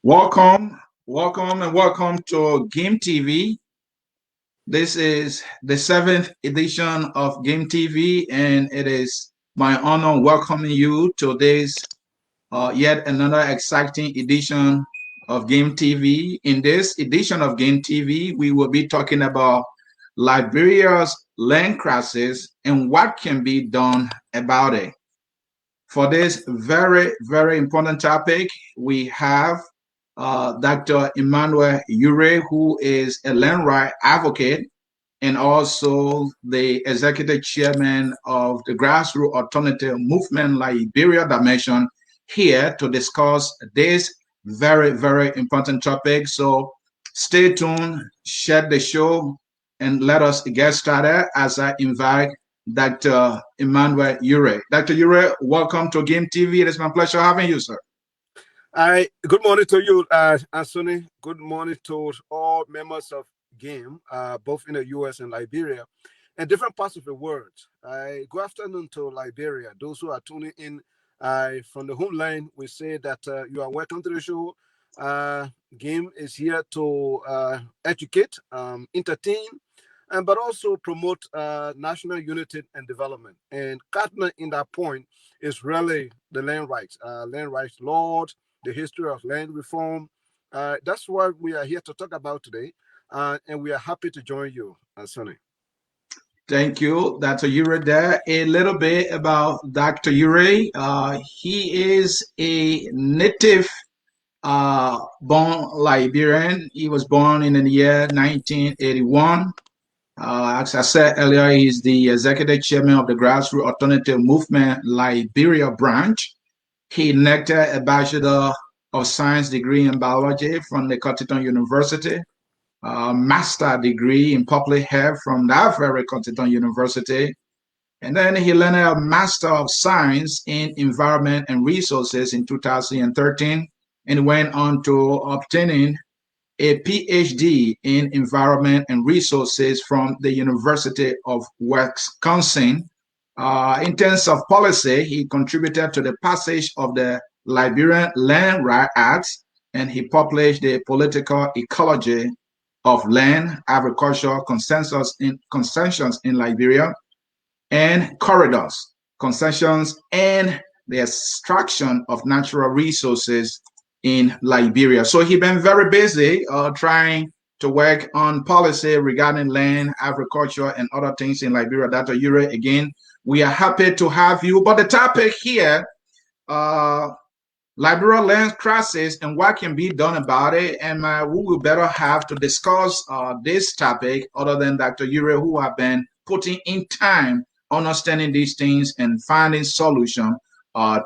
Welcome, and welcome to Game TV. This is the seventh edition of Game TV, and it is my honor welcoming you to this yet another exciting edition of Game TV. In this edition of Game TV, we will be talking about Liberia's land crisis and what can be done about it. For this very, very important topic, we have Dr. Emmanuel Urey, who is a land right advocate and also the executive chairman of the grassroots alternative movement Liberia Dimension, here to discuss this very, very important topic. So stay tuned, share the show, and let us get started as I invite Dr. Emmanuel Urey. Dr. Urey, welcome to Game TV. It is my pleasure having you, sir. Hi, good morning to you, Anthony. Good morning to all members of Game, both in the US and Liberia, and different parts of the world. Good afternoon to Liberia. Those who are tuning in from the homeland, we say that you are welcome to the show. Game is here to educate, entertain, and but also promote national unity and development. And cardinal in that point is really the land rights law, the history of land reform. That's what we are here to talk about today. And we are happy to join you, Sonny. Thank you, Dr. Urey. There, a little bit about Dr. Urey. He is a native born Liberian. He was born in the year 1981. As I said earlier, he's the executive chairman of the grassroots alternative movement Liberia branch. He netted a Bachelor of Science degree in biology from the Cotton University, a master degree in public health from that very Cotton University. And then he learned a Master of Science in Environment and Resources in 2013 and went on to obtaining a PhD in Environment and Resources from the University of Wisconsin. In terms of policy, he contributed to the passage of the Liberian Land Right Act, and he published the Political Ecology of Land Agriculture Concessions in Liberia and Corridors, Concessions, and the Extraction of Natural Resources in Liberia. So he's been very busy trying to work on policy regarding land, agriculture, and other things in Liberia. Dr. Urey, again, we are happy to have you. But the topic here, Liberia land crisis and what can be done about it, and who will better have to discuss this topic other than Dr. Urey, who have been putting in time understanding these things and finding solution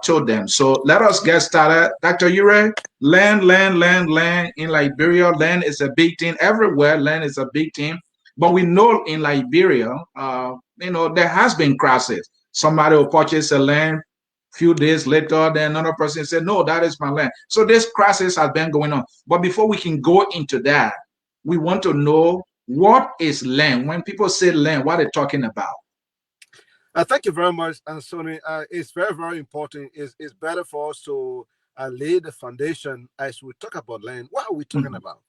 to them. So let us get started. Dr. Urey, land in Liberia. Land is a big thing everywhere. Land is a big thing, but we know in Liberia, there has been crisis. Somebody will purchase a land. Few days later, then another person said, "No, that is my land." So this crisis has been going on. But before we can go into that, we want to know what is land. When people say land, what are they talking about? Thank you very much, Anthony. It's very, very important. It's better for us to lay the foundation as we talk about land. What are we talking about?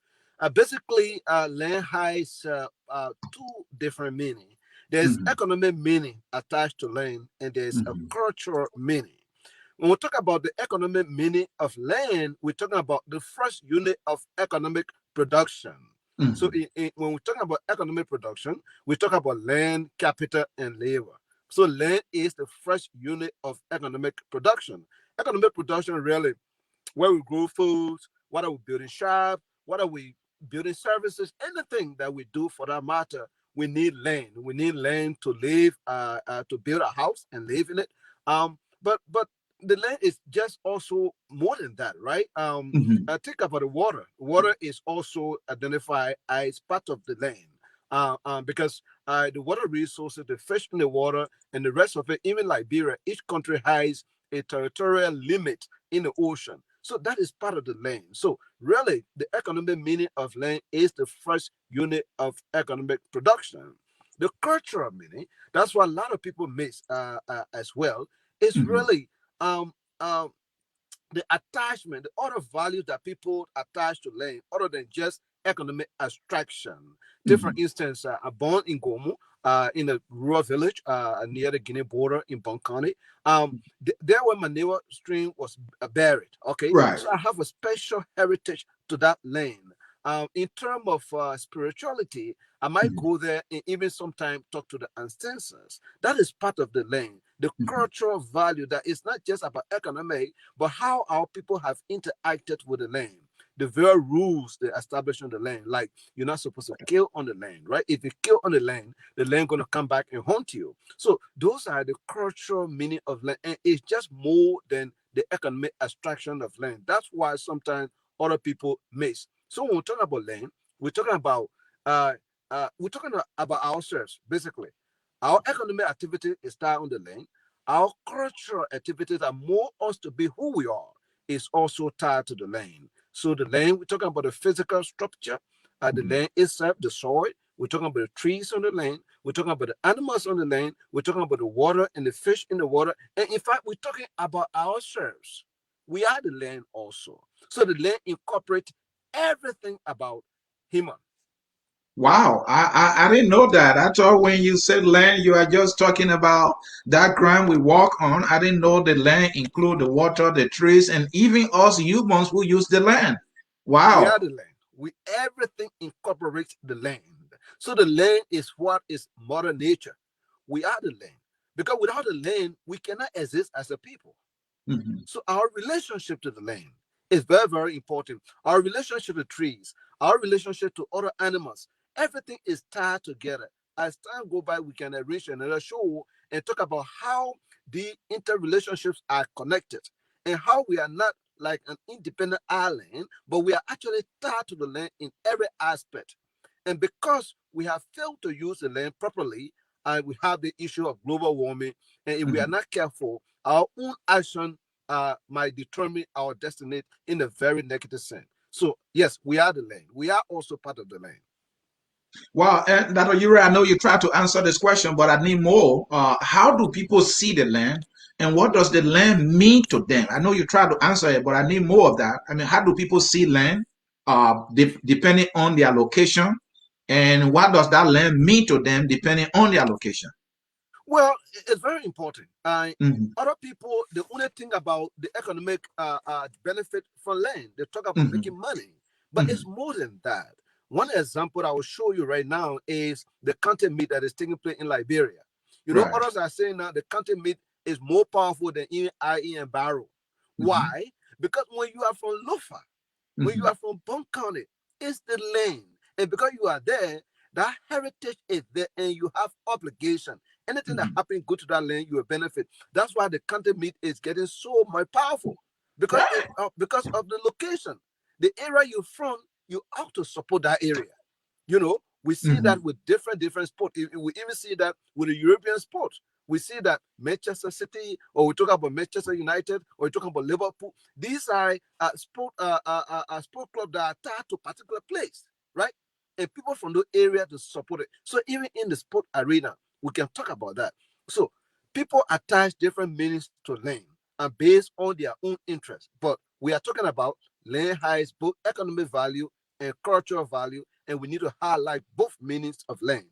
Basically, land has two different meanings. There's economic meaning attached to land, and there's a cultural meaning. When we talk about the economic meaning of land, we're talking about the first unit of economic production. So when we talk about economic production, we talk about land, capital, and labor. So land is the first unit of economic production. Economic production really, where we grow foods, what are we building shops, what are we building services, anything that we do for that matter, we need land. We need land to live, to build a house and live in it. But the land is just also more than that, right? Think about the water. Water is also identified as part of the land. Because the water resources, the fish in the water, and the rest of it, even Liberia, each country has a territorial limit in the ocean. So that is part of the land. So really, the economic meaning of land is the first unit of economic production. The cultural meaning, that's what a lot of people miss as well, is really the attachment, the other values that people attach to land, other than just economic abstraction. Take for Mhm. instance, born in Gomu, in a rural village near the Guinea border in Bon County. There where my neighbor stream was buried. Okay, Right. so I have a special heritage to that land. In terms of spirituality, I might Mhm. go there and even sometimes talk to the ancestors. That is part of the land. The Mhm. cultural value that is not just about economic, but how our people have interacted with the land. The very rules they established on the land, like you're not supposed to kill on the land, right? If you kill on the land gonna come back and haunt you. So those are the cultural meaning of land, and it's just more than the economic abstraction of land. That's why sometimes other people miss. So when we talk about land, we're talking about uh, we're talking about ourselves basically. Our economic activity is tied on the land. Our cultural activities are more us to be who we are is also tied to the land. So the land, we're talking about the physical structure, the Mhm. land itself, the soil. We're talking about the trees on the land. We're talking about the animals on the land. We're talking about the water and the fish in the water. And in fact, we're talking about ourselves. We are the land also. So the land incorporates everything about human. Wow, I didn't know that. I thought when you said land, you are just talking about that ground we walk on. I didn't know the land include the water, the trees, and even us humans who use the land. We Wow. are the land. We everything incorporates the land. So the land is what is mother nature. We are the land. Because without the land, we cannot exist as a people. Mhm. So our relationship to the land is very, very important. Our relationship to trees, our relationship to other animals, everything is tied together. As time go by, we can arrange another show and talk about how the interrelationships are connected and how we are not like an independent island, but we are actually tied to the land in every aspect. And because we have failed to use the land properly, and we have the issue of global warming, and if we are Mhm. not careful, our own action might determine our destiny in a very negative sense. So, yes, we are the land. We are also part of the land. Well, and Dr. Urey, I know you tried to answer this question, but I need more. How do people see the land, and what does the land mean to them? I know you tried to answer it, but I need more of that. I mean, how do people see land, depending on their location, and what does that land mean to them depending on their location? Well, it's very important. Hmm. Other people, they only think about the economic benefit from land. They talk about Hmm. making money, but it's Hmm. more than that. One example I will show you right now is the county meet that is taking place in Liberia. You know, Right. others are saying now the county meet is more powerful than even IE and Barrow. Hmm. Why? Because when you are from Lofa, when you Hmm. are from Bon County, it's the land. And because you are there, that heritage is there and you have obligation. Anything that Hmm. happens good to that land, you will benefit. That's why the county meat is getting so much powerful because of the location. The area you're from, you have to support that area. You know, we see Hmm. that with different sports. We even see that with the European sports. We see that Manchester City, or we talk about Manchester United, or we talk about Liverpool. These are sport clubs that are tied to a particular place, right? And people from the area to support it. So even in the sport arena, we can talk about that. So people attach different meanings to land and based on their own interests. But we are talking about land has both economic value and cultural value, and we need to highlight both meanings of land.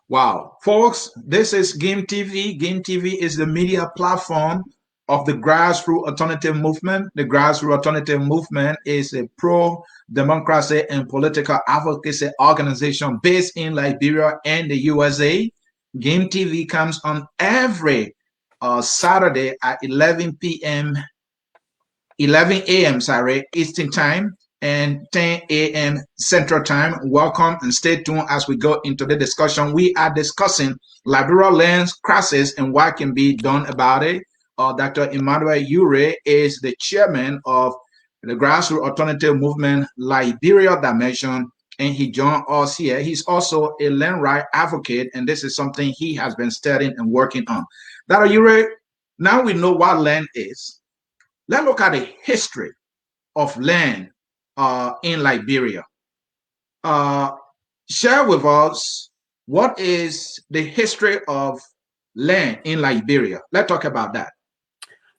Wow. Folks, this is Game TV. Game TV is the media platform of the grassroots alternative movement. The grassroots alternative movement is a pro democracy and political advocacy organization based in Liberia and the USA. Game TV comes on every Saturday at 11 p.m. 11 a.m. sorry, Eastern Time and 10 a.m. Central Time. Welcome and stay tuned as we go into the discussion. We are discussing liberal lands crisis and what can be done about it. Dr. Emmanuel Urey is the chairman of the grassroots alternative movement Liberia Dimension, and he joined us here. He's also a land right advocate, and this is something he has been studying and working on. Dr. Urey, now we know what land is. Let's look at the history of land in Liberia. Uh, Share with us what is the history of land in Liberia. Let's talk about that.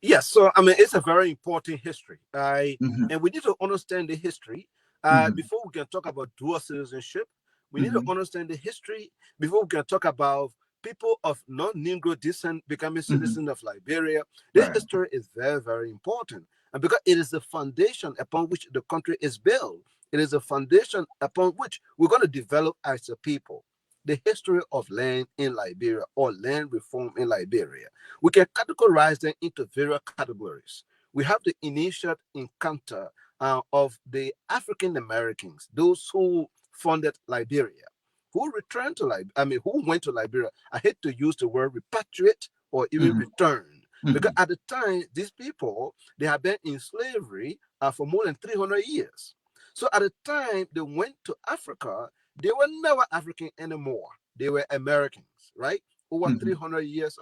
Yes, so I mean it's a very important history. Mm-hmm. And we need to understand the history Mm-hmm. before we can talk about dual citizenship. We need to Mm-hmm. understand the history before we can talk about people of non-Negro descent becoming Mm-hmm. citizens of Liberia. This Right. history is very, very important, and because it is the foundation upon which the country is built, it is a foundation upon which we're going to develop as a people. The history of land in Liberia or land reform in Liberia, we can categorize them into various categories. We have the initial encounter of the African Americans, those who founded Liberia, who returned to Liberia, I mean, who went to Liberia. I hate to use the word repatriate or even Mm-hmm. return, because Mm-hmm. at the time, these people, they have been in slavery for more than 300 years. So at the time they went to Africa, they were never African anymore. They were Americans, right? Over Mm-hmm. 300 years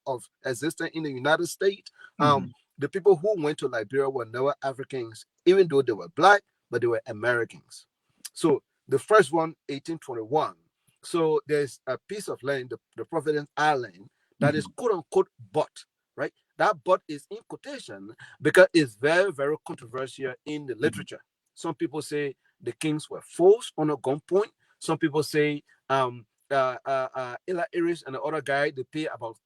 of existence in the United States. Mm-hmm. The people who went to Liberia were never Africans, even though they were black, but they were Americans. So the first one, 1821. So there's a piece of land, the Providence Island, that is Mm-hmm. quote unquote bought, right? That but is in quotation because it's very, very controversial in the Mm-hmm. literature. Some people say the kings were forced on a gunpoint. Some people say Ella Iris and the other guy, they pay about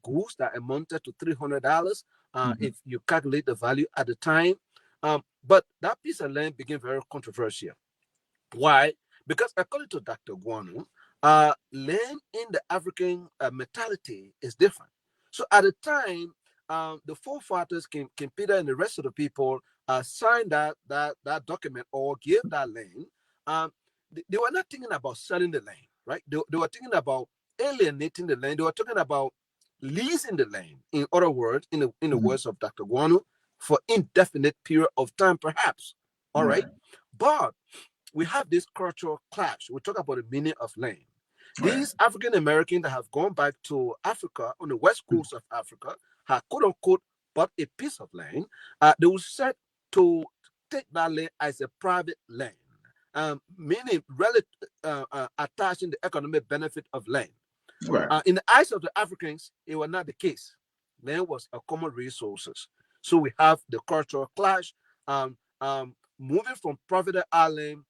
goods that amounted to $300 Mm-hmm. if you calculate the value at the time. But that piece of land became very controversial. Why? Because according to Dr. Guano, land in the African mentality is different. So at the time, the forefathers, King Peter and the rest of the people signed that document or gave that land. Um, they were not thinking about selling the land, right? They were thinking about alienating the land. They were talking about leasing the land. In other words, in the Mm-hmm. words of Dr. Guano, for indefinite period of time, perhaps. All right, Right. but we have this cultural clash. We talk about the meaning of land. Right. These African Americans that have gone back to Africa on the west coast of Africa have quote unquote bought a piece of land. They were set to take that land as a private land, meaning attaching the economic benefit of land. Right. In the eyes of the Africans, it was not the case. Land was a common resources. So we have the cultural clash, moving from Providence Island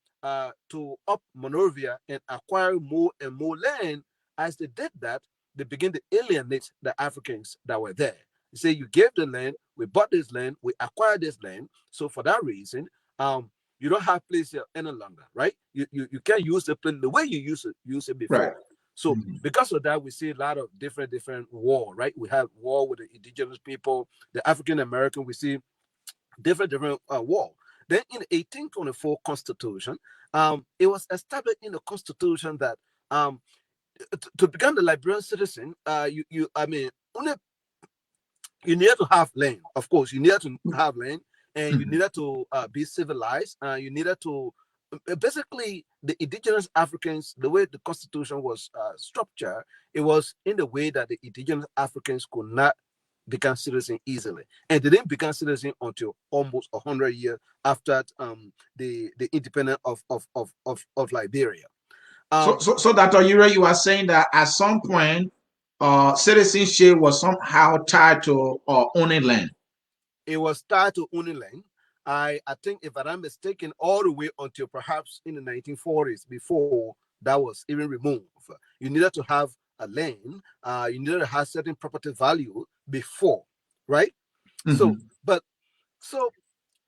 to up Monrovia and acquiring more and more land. As they did that, they began to alienate the Africans that were there. You say you gave the land, we bought this land, we acquired this land. So for that reason, you don't have place here any longer, right? You can't use the place the way you use it Right. before. So Mm-hmm. because of that, we see a lot of different war, right? We have war with the indigenous people, the African American. We see different war. Then in the 1824 Constitution, it was established in the Constitution that to become the Liberian citizen, you I mean, only you need to have land. Of course, you needed to have land, and you Mm-hmm. needed to be civilized. You needed to basically the indigenous Africans. The way the constitution was structured, it was in the way that the indigenous Africans could not become citizens easily, and they didn't become citizens until almost 100 years after the independence of Liberia. So, Um, so Dr. Urey, you are saying that at some point, citizenship was somehow tied to owning land. It was tied to Uniland. I think, if I'm not mistaken, all the way until perhaps in the 1940s, before that was even removed. You needed to have a land, you needed to have certain property value before, right? So, Mm-hmm. but so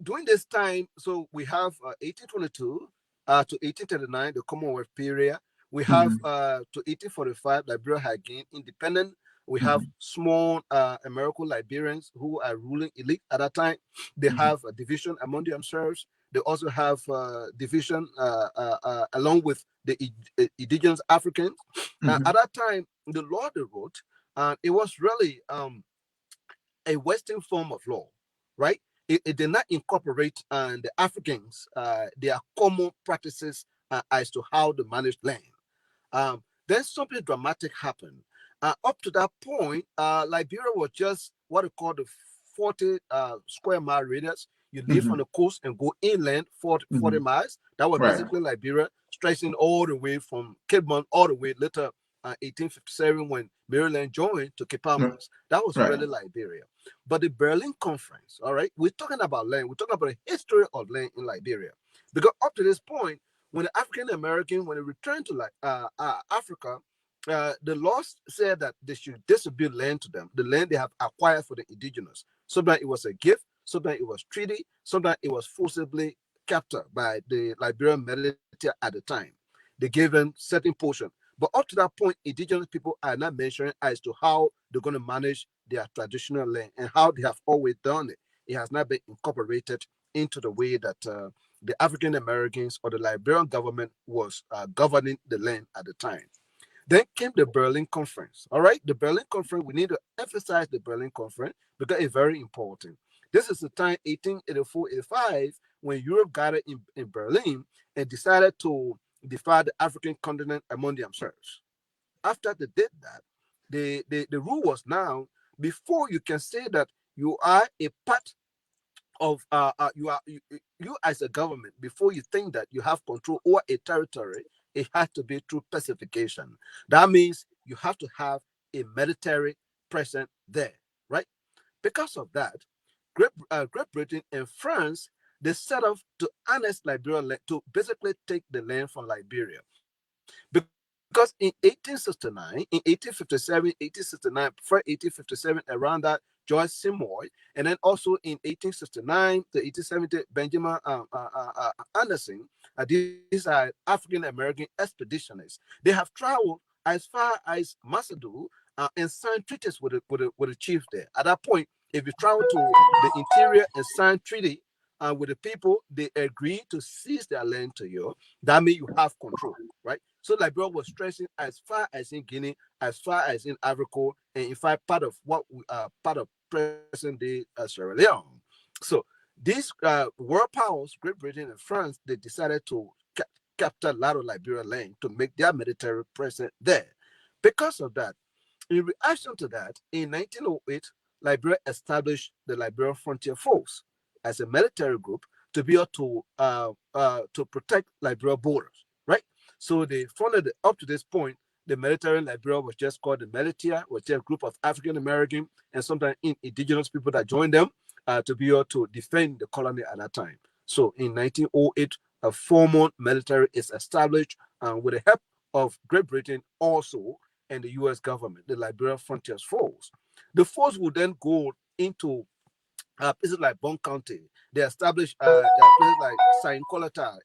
during this time, so we have 1822 to 1839, the Commonwealth period. We have Mm-hmm. to 1845, Liberia had gained independent. We have Mm-hmm. small American Liberians who are ruling elite at that time. They Mm-hmm. have a division among themselves. They also have division along with the indigenous Africans. At Mm-hmm. that time, the law they wrote, it was really a Western form of law, right? It did not incorporate the Africans, their common practices as to how to manage land. Then something dramatic happened. Up to that point, Liberia was just what they call the 40 square mile radius. You live on Mm-hmm. the coast and go inland 40 Mm-hmm. miles. That was Right. basically Liberia, stretching all the way from Cape Mount all the way later. 1857 when Maryland joined to keep arms. That was Right. really Liberia. But the Berlin Conference, all right, we're talking about land. We're talking about the history of land in Liberia. Because up to this point, when the African American, when they returned to Africa, the laws said that they should distribute land to them, the land they have acquired for the indigenous. Sometimes it was a gift, sometimes it was treaty, sometimes it was forcibly captured by the Liberian military at the time. They gave them certain portion. But up to that point, indigenous people are not mentioning as to how they're going to manage their traditional land and how they have always done it. It has not been incorporated into the way that the African Americans or the Liberian government was governing the land at the time. Then came the Berlin Conference. All right, the Berlin Conference, we need to emphasize the Berlin Conference because it's very important. This is the time 1884-85 when Europe gathered in Berlin and decided to divide the African continent among themselves. After they did that, the rule was now before you can say that you are a part of you as a government, before you think that you have control over a territory, it has to be through pacification. That means you have to have a military present there, right? Because of that, Great Britain and France, they set off to annex Liberia, to basically take the land from Liberia. Because in 1869, in 1857, 1869, before 1857, around that, George Seymour, and then also in 1869 to 1870, Benjamin Anderson, these are African American expeditionists. They have traveled as far as Massachusetts and signed treaties with the chief there. At that point, if you travel to the interior and sign treaty with the people, they agree to seize their land to you. That means you have control, right? So Liberia was stressing as far as in Guinea, as far as in Ivory Coast, and in fact part of what we are part of present day Sierra Leone. So these world powers, Great Britain and France, they decided to capture a lot of Liberian land to make their military presence there. Because of that, in reaction to that, in 1908, Liberia established the Liberian Frontier Force as a military group to be able to protect Liberia borders, right? So they funded it. Up to this point, the military in Liberia was just called the militia, was just a group of African American and sometimes indigenous people that joined them to be able to defend the colony at that time. So in 1908, a formal military is established with the help of Great Britain also and the U.S. government, the Liberian Frontiers Force. The force would then go into places like Bon County. They established places like Saint Colata,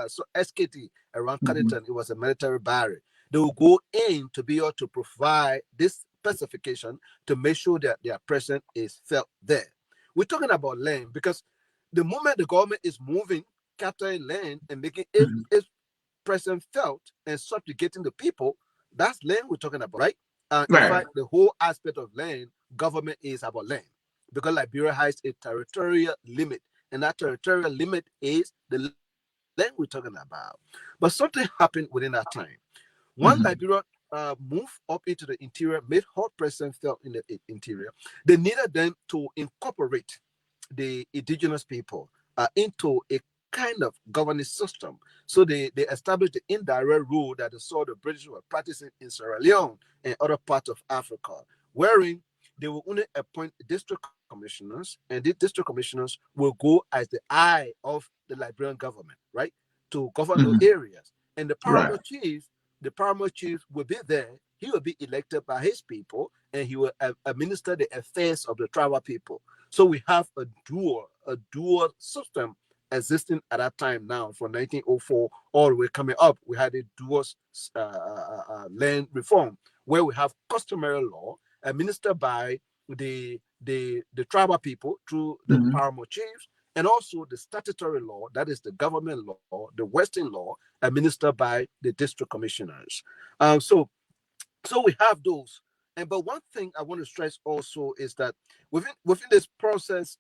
so SKT around Mhm. Connington. It was a military barrier. They will go in to be able to provide this specification to make sure that their presence is felt there. We're talking about land because the moment the government is moving, capturing land and making Mhm. its presence felt and subjugating the people, that's land we're talking about, right? In Right. fact, the whole aspect of land, government is about land because Liberia has a territorial limit, and that territorial limit is the land we're talking about. But something happened within that time. One Liberia Mhm. moved up into the interior, made hot presence felt in the interior. They needed them to incorporate the indigenous people into a kind of governing system. So they established the indirect rule that they saw the British were practicing in Sierra Leone and other parts of Africa, wherein they will only appoint district commissioners, and these district commissioners will go as the eye of the Liberian government, right, to govern those Mhm. areas. And Right. The paramount chief will be there. He will be elected by his people, and he will administer the affairs of the tribal people. So we have a dual system existing at that time now from 1904 all the way coming up. We had a dual land reform where we have customary law administered by the tribal people through the Mhm. paramount chiefs, and also the statutory law, that is the government law, the Western law, administered by the district commissioners. So we have those. And but one thing I want to stress also is that within this process,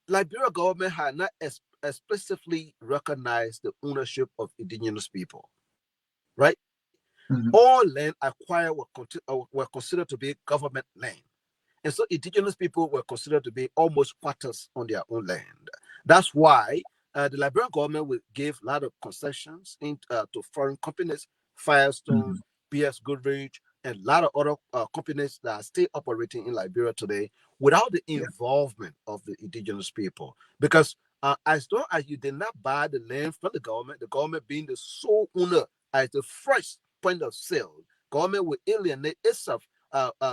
Liberia government had not explicitly recognized the ownership of indigenous people, right? All Mhm. land acquired were considered to be government land. And so indigenous people were considered to be almost squatters on their own land. That's why the Liberian government will give a lot of concessions to foreign companies Firestone, mhm. BS Goodrich, and a lot of other companies that are still operating in Liberia today without the Yeah. involvement of the indigenous people. Because as long as you did not buy the land from the government being the sole owner as the first point of sale, government will alienate itself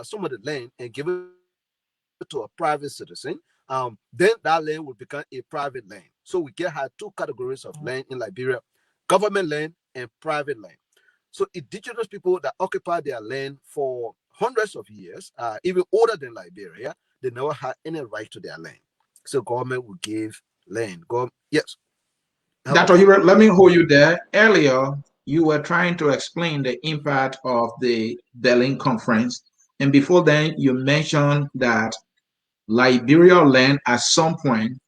some of the land and give it to a private citizen. Then that land will become a private land. So we get had two categories of land in Liberia: government land and private land. So indigenous people that occupy their land for hundreds of years, even older than Liberia, they never had any right to their land. So government will give land. Yes, hello. Dr. Hubert, let me hold you there. Earlier, you were trying to explain the impact of the Berlin Conference. And before then, you mentioned that Liberia land at some point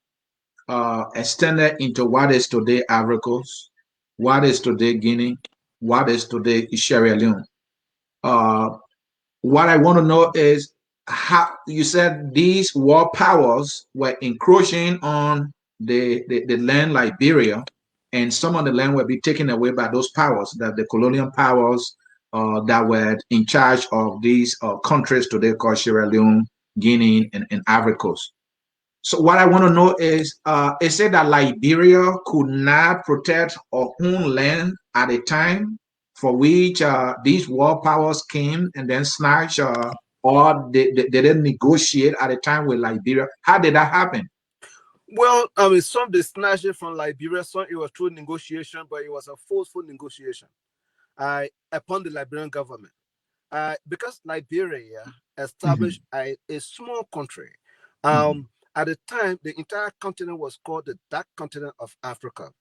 extended into what is today Ivory Coast, what is today Guinea, what is today Sierra Leone. Uh, what I want to know is how you said these war powers were encroaching on the land Liberia, and some of the land will be taken away by those powers, that the colonial powers that were in charge of these countries today called Sierra Leone, Guinea, and Ivory Coast. So what I want to know is, it said that Liberia could not protect our own land at a time for which these world powers came and then snatched, or they didn't negotiate at a time with Liberia. How did that happen? Well, I mean, some they snatched it from Liberia, some it was through negotiation, but it was a forceful negotiation upon the Liberian government. Because Liberia Mhm. established a small country. Mhm. At the time, the entire continent was called the Dark Continent of Africa.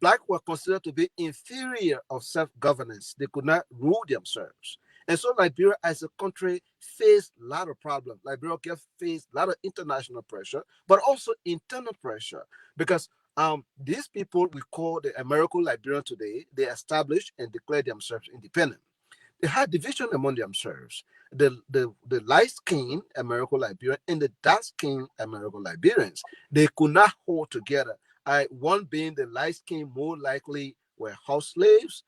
Black were considered to be inferior of self-governance. They could not rule themselves. And so Liberia as a country faced a lot of problems. Liberia faced a lot of international pressure, but also internal pressure because these people we call the American Liberian today, they established and declared themselves independent. They had division among themselves. The light skinned American Liberian and the dark skinned American Liberians. They could not hold together. One being the light skinned more likely were house slaves,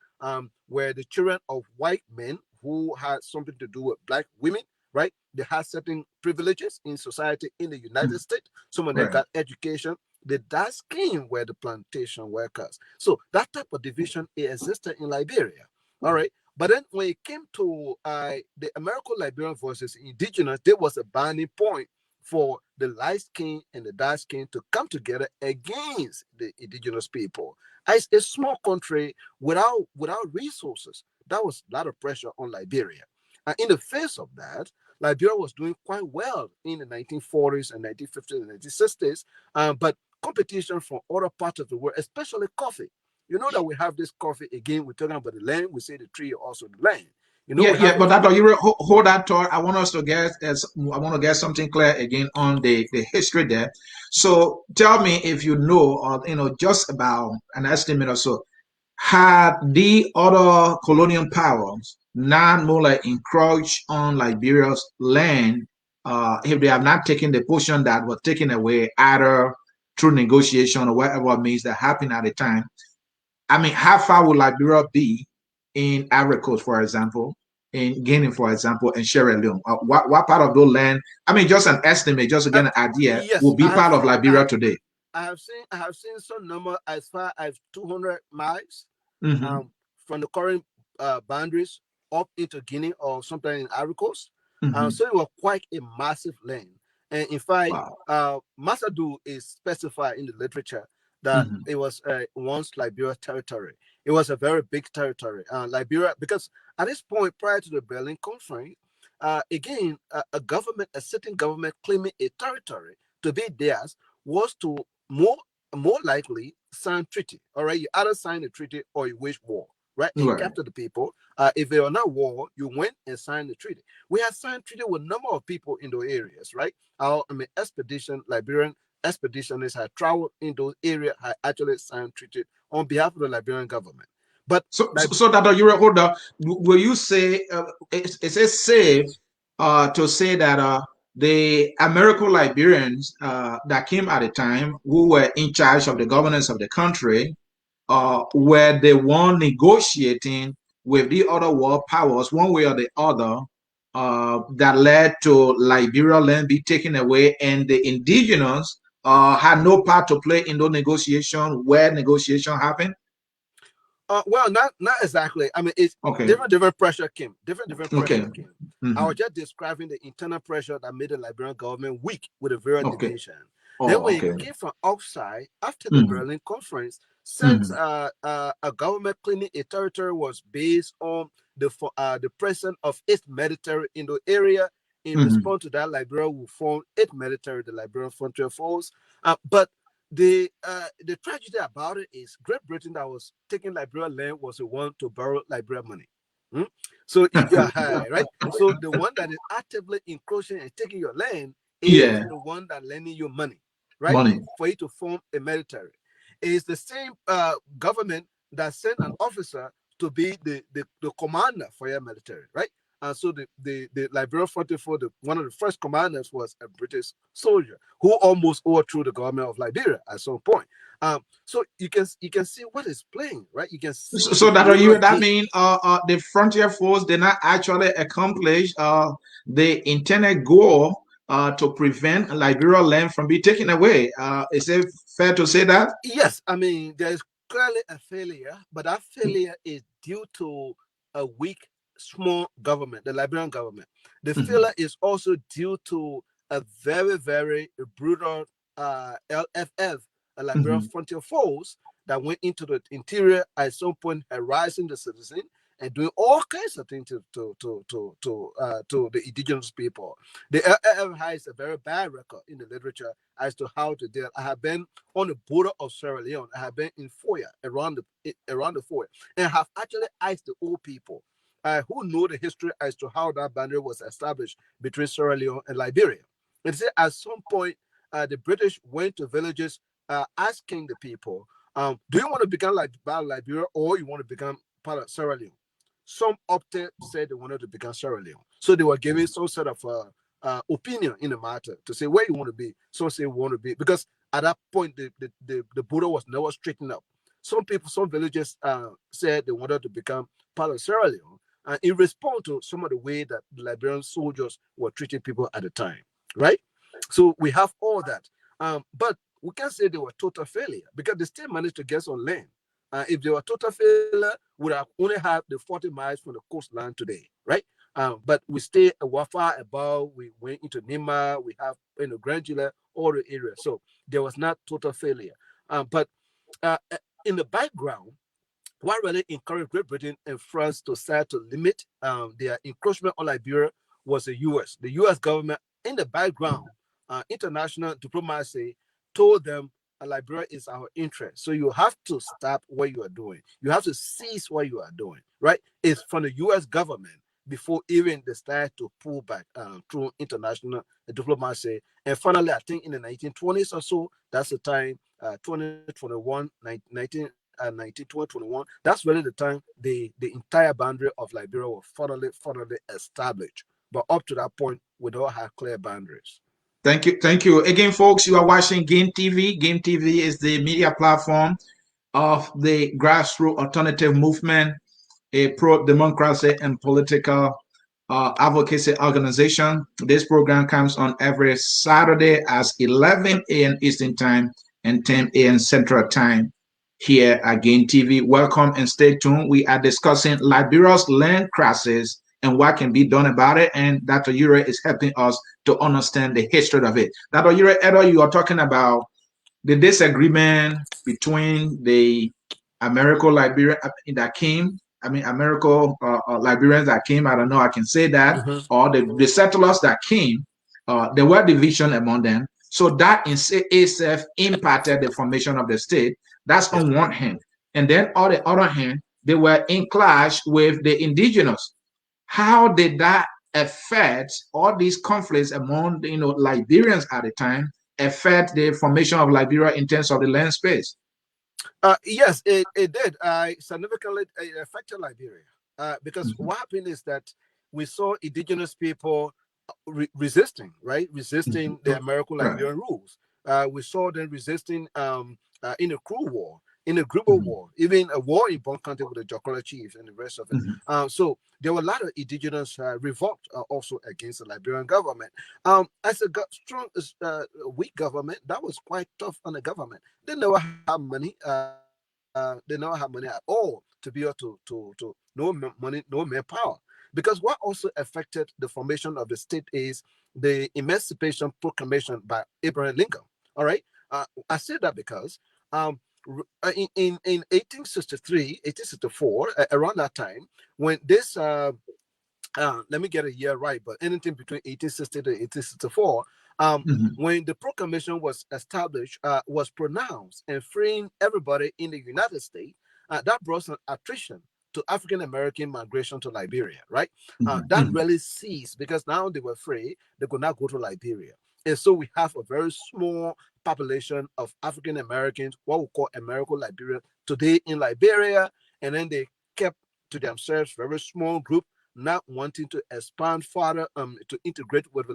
were the children of white men who had something to do with black women, right? They had certain privileges in society in the United Mhm. States. Some of them Right. got education. The dark skin were the plantation workers. So that type of division existed in Liberia. All right. But then when it came to the American Liberian versus indigenous, there was a binding point for the light skin and the dark skin to come together against the indigenous people. As a small country without resources, that was a lot of pressure on Liberia. And in the face of that, Liberia was doing quite well in the 1940s and 1950s and 1960s, but competition from other parts of the world, especially coffee. You know that we have this coffee again. We're talking about the land. We say the tree, also the land. You know Yeah, we have yeah, the but that you hold that thought. I want us to get as I want to get something clear again on the history there. So tell me if you know, or just about an estimate or so. Had the other colonial powers not more like encroached on Liberia's land, if they have not taken the portion that was taken away either through negotiation or whatever means that happened at the time, I mean, how far would Liberia be in Ivory Coast, for example, in Guinea, for example, and Sierra Leone? What part of those land? I mean, just an estimate, just to get uh, an idea, yes. will be part of Liberia today. I have seen some number as far as 200 miles Hmm. um, from the current boundaries up into Guinea or something in Ivory Coast. Hmm. So it was quite a massive land. And in fact, Wow. Masadu is specified in the literature that Hmm. it was once Liberia territory. It was a very big territory. Liberia, because at this point, prior to the Berlin Conference, again, a certain government claiming a territory to be theirs was to more more likely sign treaty. All right, you either sign a treaty or you wage war, right? And Right. capture the people. If they are not war, you went and signed the treaty. We have signed treaty with a number of people in those areas, right? Our expedition, Liberian expeditionists had traveled in those areas, had actually signed treaty on behalf of the Liberian government. But So that you hold on, will you say is it safe to say that the American Liberians that came at the time, who were in charge of the governance of the country, were the one negotiating with the other world powers, one way or the other, that led to Liberia land be taken away, and the indigenous had no part to play in those negotiations where negotiation happened? Well, not exactly. I mean, it's Okay. different pressure came. Different Okay. pressure came. I Mm-hmm. was just describing the internal pressure that made the Liberian government weak with the various Okay. division. Then Oh, when it okay. came from outside after the Mm-hmm. Berlin Conference, since Mm-hmm. a government cleaning a territory was based on the presence of its military in the area. In Mm-hmm. response to that, Liberia will form its military, the Liberian Frontier Force. But the tragedy about it is Great Britain that was taking Liberia land was the one to borrow Liberia money. Hmm? So you're high, right? So the one that is actively encroaching and taking your land is Yeah. the one that lending you money, right? Money. For you to form a military. It's the same government that sent an officer to be the commander for your military, right? And so the Liberian Frontier Force, one of the first commanders was a British soldier who almost overthrew the government of Liberia at some point. So you can see what is playing, right? You can see the So that are political you that game. mean the frontier force did not actually accomplish the intended goal to prevent Liberia land from being taken away. Is it fair to say that? Yes, I mean there is clearly a failure, but that failure is due to a weak, small government, the Liberian government. The Mhm. failure is also due to a very, very brutal LFF, a Liberian Mhm. Frontier Force, that went into the interior at some point, harassing the citizen and doing all kinds of things to the indigenous people. The LFF has a very bad record in the literature as to how to deal. I have been on the border of Sierra Leone. I have been in Foya, around the Foya, and have actually asked the old people who know the history as to how that boundary was established between Sierra Leone and Liberia. And say at some point, the British went to villages asking the people, "Do you want to become like Liberia, or you want to become part of Sierra Leone?" Some opted said they wanted to become Sierra Leone, so they were giving some sort of opinion in the matter to say where you want to be. Some say we want to be because at that point the border was never straightened up. Some people, some villages said they wanted to become part of Sierra Leone, in response to some of the way that the Liberian soldiers were treating people at the time, right? So we have all that, but we can't say they were total failure because they still managed to get some land. If they were total failure, we would have only have the 40 miles from the coastline today, right? But we stay far above. We went into Nima. We have Grandula, all the area. So there was not total failure. But in the background, what really encouraged Great Britain and France to start to limit their encroachment on Liberia was the U.S. The U.S. government in the background, international diplomacy told them Liberia is our interest. So you have to stop what you are doing. You have to cease what you are doing, right? It's from the U.S. government before even they start to pull back through international diplomacy. And finally, I think in the 1920s or so, that's the time, 2021, 2021. That's really the time the entire boundary of Liberia was finally established. But up to that point, we don't have clear boundaries. Thank you. Thank you. Again, folks, you are watching Game TV. Game TV is the media platform of the grassroots alternative movement, a pro-democracy and political advocacy organization. This program comes on every Saturday at 11 a.m. Eastern Time and 10 a.m. Central Time here at Gain TV. Welcome and stay tuned. We are discussing Liberia's land crisis and what can be done about it. And Dr. Urey is helping us to understand the history of it. Dr. Urey, Edo, you are talking about the disagreement between the American Liberian that came, I mean, American Liberians that came, I don't know, I can say that, Mm-hmm. or the settlers that came, there were division among them. So that in itself impacted the formation of the state. That's Yeah. on one hand. And then on the other hand, they were in clash with the indigenous. How did that affect all these conflicts among Liberians at the time affect the formation of Liberia in terms of the land space? Yes, it did. Significantly it affected Liberia because Mhm. what happened is that we saw indigenous people resisting, right? Resisting the Mhm. American Right. Liberian rules. We saw them resisting in the Crew War. in a global mhm, war, even a war in Bon County with the Jokola chiefs and the rest of it. mhm, So there were a lot of indigenous revolt also against the Liberian government. As a strong, weak government, that was quite tough on the government. They never have money. They never have money at all to be able to no money, no manpower. Because what also affected the formation of the state is the Emancipation Proclamation by Abraham Lincoln. All right, I say that because in 1863, 1864, around that time, when this let me get a year right, but anything between 1860 to 1864, mhm, when the proclamation was established, was pronounced and freeing everybody in the United States, that brought some attrition to African American migration to Liberia, right? mhm, That mhm, really ceased because now they were free, they could not go to Liberia. And so we have a very small population of African Americans, what we call American Liberians, today in Liberia, and then they kept to themselves very small group, not wanting to expand further to integrate with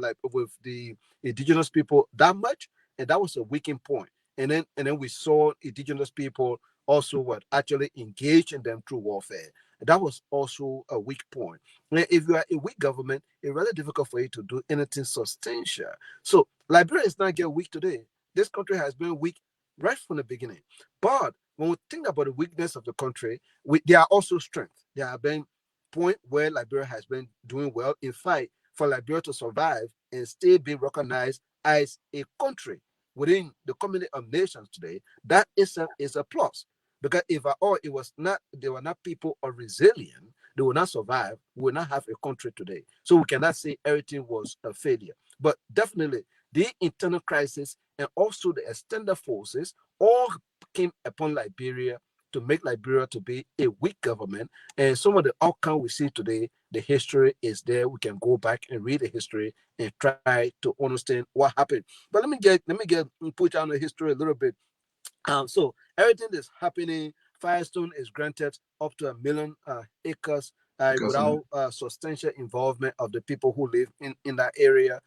the indigenous people that much, and that was a weakening point. And then we saw indigenous people also were actually engaged in them through warfare. That was also a weak point. And if you are a weak government, it's really difficult for you to do anything substantial. So Liberia is not getting weak today. This country has been weak right from the beginning. But when we think about the weakness of the country, there are also strengths. There have been point where Liberia has been doing well. In fact, for Liberia to survive and still be recognized as a country within the community of nations today, that itself is a plus. Because if at all it was not, they were not people of resilience, they will not survive. We will not have a country today. So we cannot say everything was a failure. But definitely, the internal crisis and also the extended forces all came upon Liberia to make Liberia to be a weak government. And some of the outcome we see today, the history is there. We can go back and read the history and try to understand what happened. But let me get put down the history a little bit. So everything that's happening, Firestone is granted up to 1 million acres because without substantial involvement of the people who live in that area.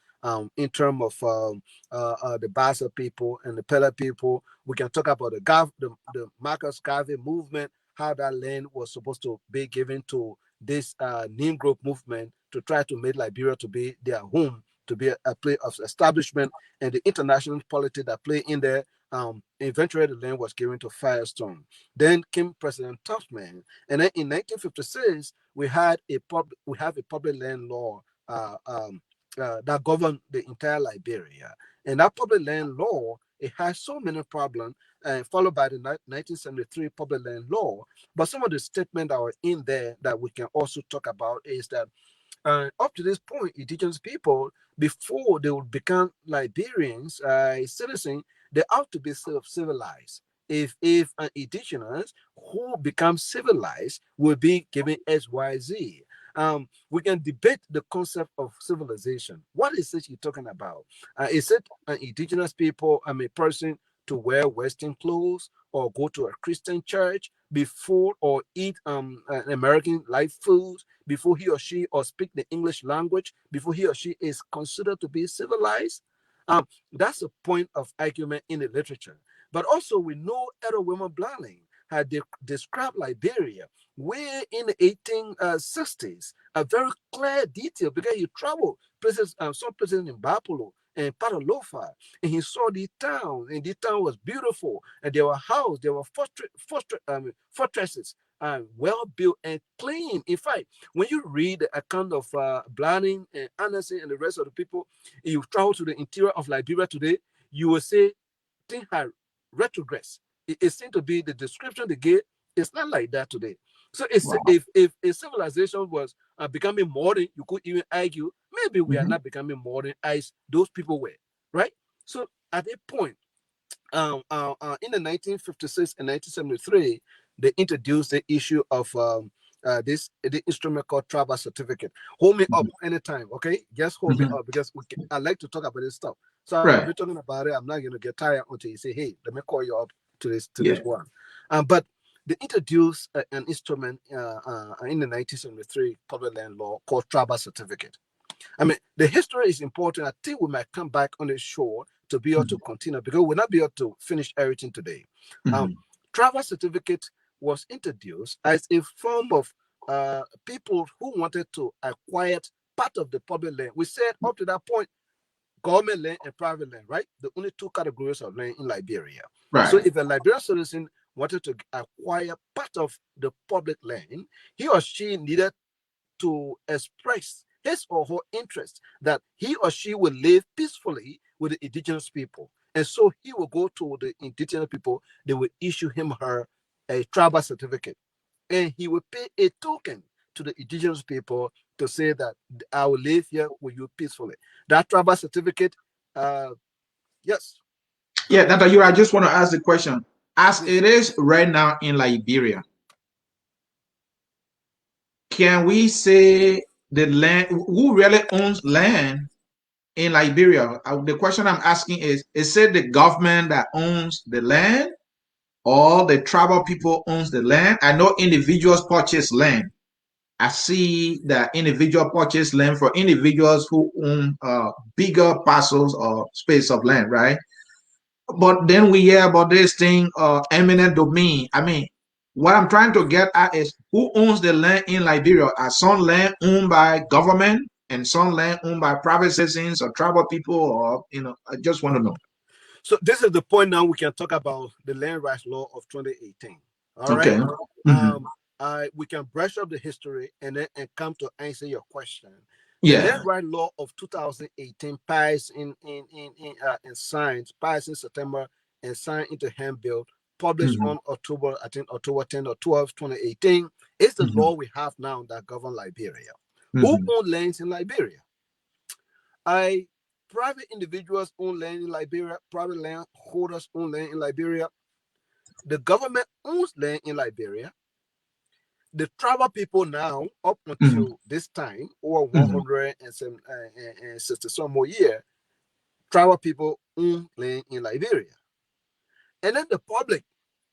In terms of the Bassa people and the Pella people, we can talk about the Marcus Garvey movement, how that land was supposed to be given to this Negro movement to try to make Liberia to be their home, to be a place of establishment, and the international politics that play in there. Eventually the land was given to Firestone. Then came President Tubman, and then in 1956 we have a public land law that governed the entire Liberia, and that public land law it has so many problems, followed by the 1973 public land law. But some of the statements that are in there that we can also talk about is that up to this point, indigenous people, before they would become Liberians, citizens, they ought to be civilized. If an indigenous who becomes civilized will be given XYZ. We can debate the concept of civilization. What is it you're talking about? Is it an indigenous people, I mean, person to wear Western clothes or go to a Christian church before or eat an American life food before he or she or speak the English language, before he or she is considered to be civilized? That's a point of argument in the literature. But also, we know Edward Wilmot Blanding had described Liberia way in the 1860s, a very clear detail because he traveled places, some places in Bapolo and part of Lofa, and he saw the town, and the town was beautiful, and there were houses, there were fortresses, well built and clean. In fact, when you read the account of Blanding and Anderson and the rest of the people, you travel to the interior of Liberia today, you will say things have retrogressed. It seems to be the description they gave. It's not like that today. So it's, wow. if a civilization was becoming modern, you could even argue maybe we are Mhm, not becoming modern as those people were, right? So at a point, in the 1956 and 1973, they introduced the issue of the instrument called travel certificate. Hold me up mhm, anytime, okay? Just hold me mhm. up because I like to talk about this stuff. So I'll Right. be talking about it. I'm not going to get tired until you say, "Hey, let me call you up to this Yeah. one." But they introduced an instrument in the 1973 public land law called travel certificate. I mean, the history is important. I think we might come back on the show to be able to Mhm, continue because we'll not be able to finish everything today. Um, mhm, Travel certificate was introduced as a form of people who wanted to acquire part of the public land. We said up to that point, government land and private land, right? The only two categories of land in Liberia. So Right. if a Liberian citizen wanted to acquire part of the public land, he or she needed to express his or her interest that he or she will live peacefully with the indigenous people. And so he will go to the indigenous people, they will issue him or her a tribal certificate. And he will pay a token to the indigenous people to say that I will live here with you peacefully. That tribal certificate, uh, yes, go Yeah, ahead. Dr. Yura, I just want to ask the question. As Mhm. it is right now in Liberia, can we say the land, who really owns land in Liberia? The question I'm asking is it the government that owns the land or the tribal people owns the land? I know individuals purchase land. I see that individual purchase land for individuals who own bigger parcels or space of land, right? But then we hear about this thing, eminent domain. I mean, what I'm trying to get at is who owns the land in Liberia? Are some land owned by government and some land owned by private citizens or tribal people, or I just want to know. So this is the point now we can talk about the land rights law of 2018. All right. Okay. Hmm. Um, we can brush up the history and then and come to answer your question. The land Yeah. right law of 2018 passed in signed, passed in September and signed into handbill, published Hmm. on October, I think October 10 or 12, 2018. It's the Hmm. law we have now that govern Liberia. Who Hmm. own lands in Liberia? I Private individuals own land in Liberia, private land holders own land in Liberia. The government owns land in Liberia. The tribal people now, up Hmm. until this time, over Hmm. 160 some more year, tribal people own land in Liberia. And then the public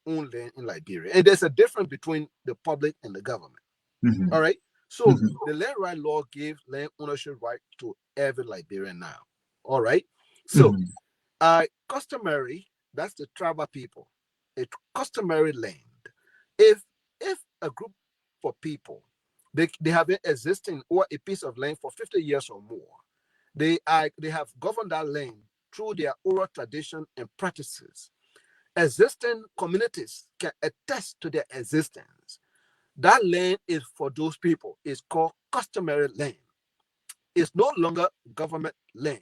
own land in Liberia. And there's a difference between the public and the government. Hmm. All right. So Hmm. the land right law gives land ownership right to every Liberian now. All right. So Hmm. customary, that's the tribal people, a customary land. If a group of people they have been existing or a piece of land for 50 years or more, they have governed that land through their oral tradition and practices. Existing communities can attest to their existence. That land is for those people. It's called customary land. It's no longer government land.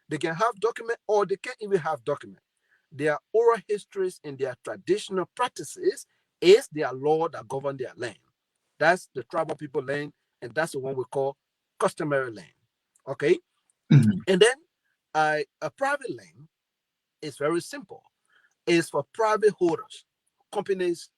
They can have document or they can't even have document. Their oral histories and their traditional practices is their law that govern their land. That's the tribal people land, and that's the one we call customary land. Okay, Hmm. and then a private land is very simple. It's for private holders, companies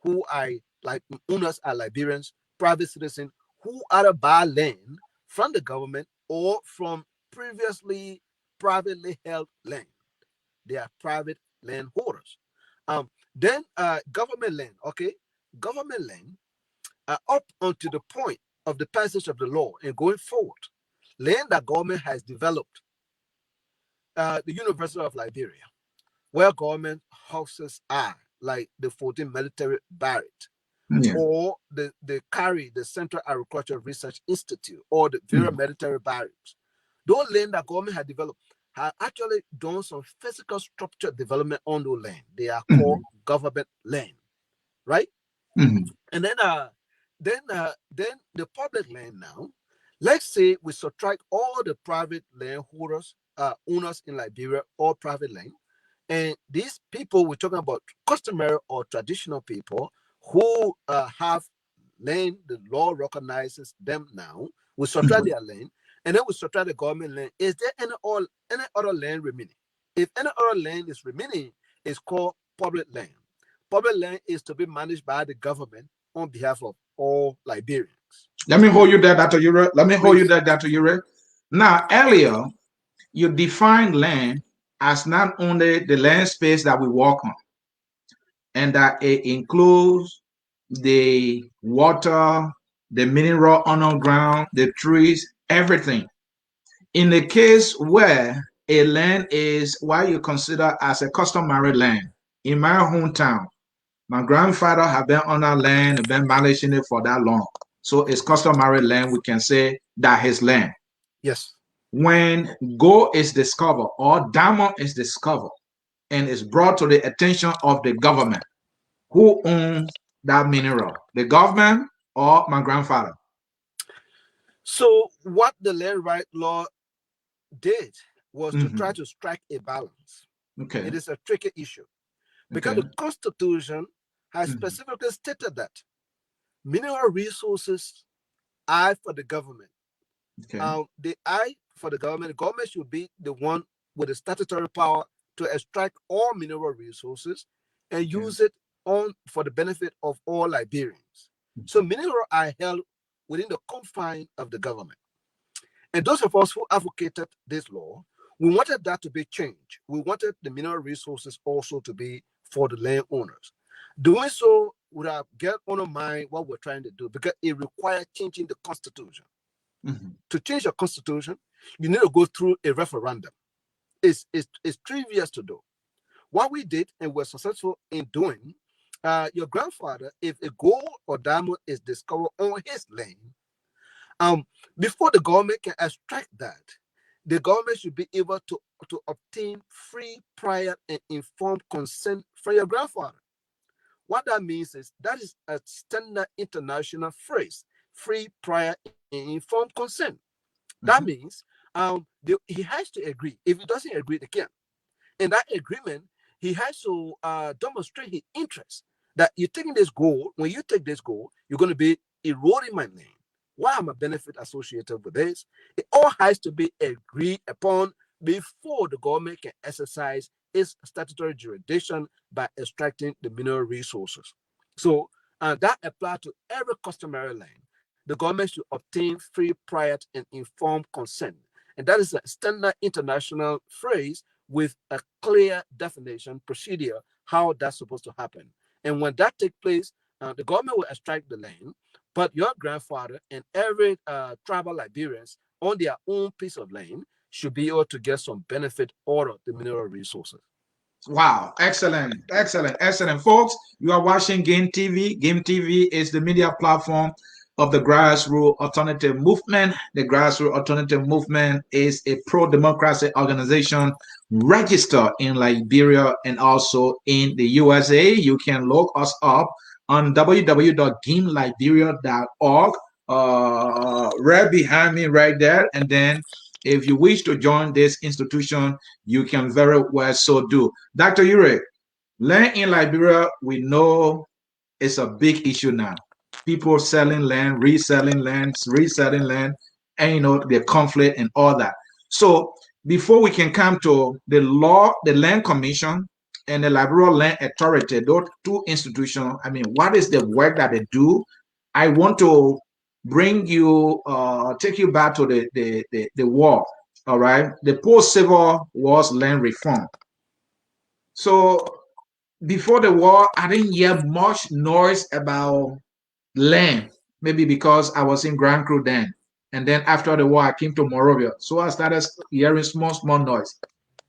who are like owners are Liberians, private citizens who either buy land from the government or from previously privately held land. They are private land holders. Then government land, okay? Government land up until the point of the passage of the law and going forward, land that government has developed, the University of Liberia, where government houses are, like the 14 military barracks, Yeah. or the CARI, the Central Agricultural Research Institute, or the various Hmm. military barracks. Those land that government had developed have actually done some physical structure development on those land. They are called Hmm. government land, right? Hmm. And then the public land now. Let's say we subtract all the private landholders, owners in Liberia, all private land, and these people we're talking about customary or traditional people who have land, the law recognizes them now. We subtract their land, and then we subtract the government land. Is there any other land remaining? If any other land is remaining, it's called public land. Public land is to be managed by the government on behalf of all Liberians. Let me hold you there, Dr. Ure. Let me hold you Please. there, Dr. Ure. Now, earlier, you defined land as not only the land space that we walk on, and that it includes the water, the mineral underground, the trees, everything. In the case where a land is what you consider as a customary land, In my hometown, my grandfather had been on that land and been managing it for that long. So it's customary land. We can say that his land. Yes. When gold is discovered or diamond is discovered and is brought to the attention of the government, who owns that mineral? The government or my grandfather? So what the land right law did was to Mm-hmm. try to strike a balance. Okay. It is a tricky issue because Okay. the Constitution has Mm-hmm. specifically stated that mineral resources are for the government. Okay. The I for the government. The government should be the one with the statutory power to extract all mineral resources and Okay. use it on for the benefit of all Liberians. So mineral are held within the confine of the government. And those of us who advocated this law, we wanted that to be changed. We wanted the mineral resources also to be for the landowners. Doing so would have get undermined what we're trying to do because it required changing the constitution. Mm-hmm. To change your constitution, you need to go through a referendum. It's trivial to do. What we did and were successful in doing, your grandfather, if a gold or diamond is discovered on his land, um, before the government can extract that, the government should be able to obtain free, prior, and informed consent from your grandfather. What that means is that is a standard international phrase: free, prior, and informed consent. That Mm-hmm. means he has to agree. If he doesn't agree, they can't. In that agreement, he has to demonstrate his interest that you're taking this goal. When you take this goal, you're going to be eroding my land. What are my benefit associated with this? It all has to be agreed upon before the government can exercise its statutory jurisdiction by extracting the mineral resources. So that applies to every customary land. The government should obtain free, prior, and informed consent. And that is a standard international phrase with a clear definition, procedure, how that's supposed to happen. And when that takes place, the government will extract the land, but your grandfather and every tribal Liberians on their own piece of land should be able to get some benefit out of the mineral resources. Wow, excellent, excellent, excellent. Folks, you are watching Game TV. Game TV is the media platform of the Grassroots Alternative Movement. The Grassroots Alternative Movement is a pro democracy organization registered in Liberia and also in the USA. You can look us up on www.gameliberia.org. Right behind me, right there. And then if you wish to join this institution, you can very well so do. Dr. Urey, land in Liberia, we know it's a big issue now. People selling land, reselling land, and the conflict and all that. So before we can come to the law, the Land Commission and the Liberia Land Authority, those two institutions, I mean, what is the work that they do? I want to bring you, take you back to the war, all right? The post-Civil War's land reform. So before the war, I didn't hear much noise about land, maybe because I was in Grand Crew then. And then after the war, I came to Morovia. So I started hearing small, small noise.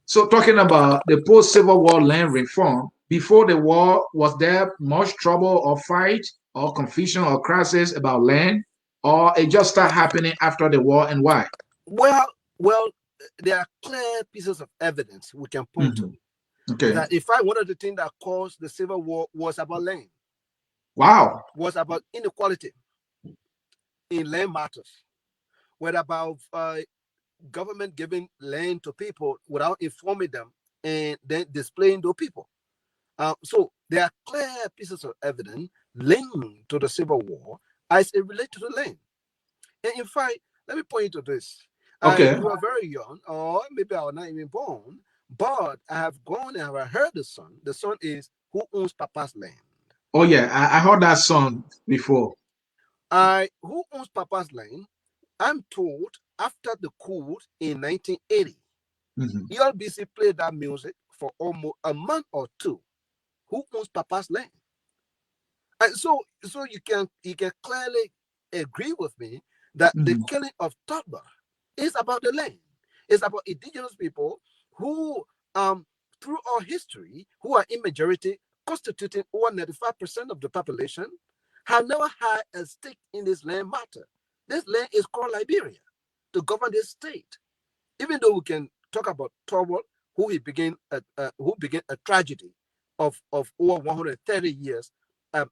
So talking about the post-Civil War land reform, before the war, was there much trouble or fight or confusion or crisis about land? Or it just started happening after the war and why? Well, well, there are clear pieces of evidence we can point to. Mm-hmm. Okay. That in fact, one of the things that caused the Civil War was about land, Wow. was about inequality in land matters, was about government giving land to people without informing them and then displaying those people. So there are clear pieces of evidence linked to the Civil War as it relates to the land. And in fact, let me point you to this. Okay. You are very young, or maybe I was not even born, but I have gone and I have heard the song. The song is Who Owns Papa's Land? Oh yeah, I heard that song before. Who Owns Papa's Land? I'm told after the coup in 1980, Mm-hmm. ELBC played that music for almost a month or two. Who owns Papa's land? And so you can clearly agree with me that the Mm-hmm. killing of Toddler is about the land. It's about indigenous people who through our history, who are in majority, constituting over 95% of the population, have never had a stake in this land matter. This land is called Liberia to govern this state. Even though we can talk about Torwald, who began a tragedy of over 130 years,